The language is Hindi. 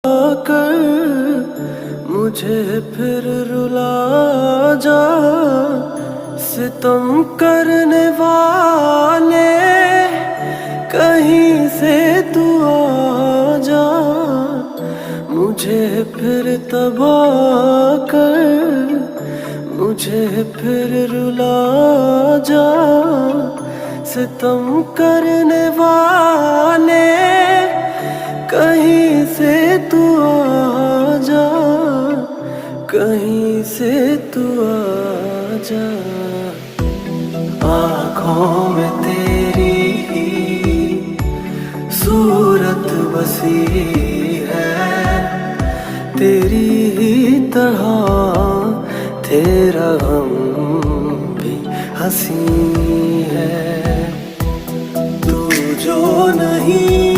कर मुझे फिर रुला जा, सितम करने वाले कहीं से तू आ जा। मुझे फिर तबाह कर, मुझे फिर रुला जा, सितम करने वाले कहीं से तू आ जा, कहीं से तू आ जा। आँखों में तेरी ही सूरत बसी है, तेरी ही तरह तेरा गम भी हंसी है। तू जो नहीं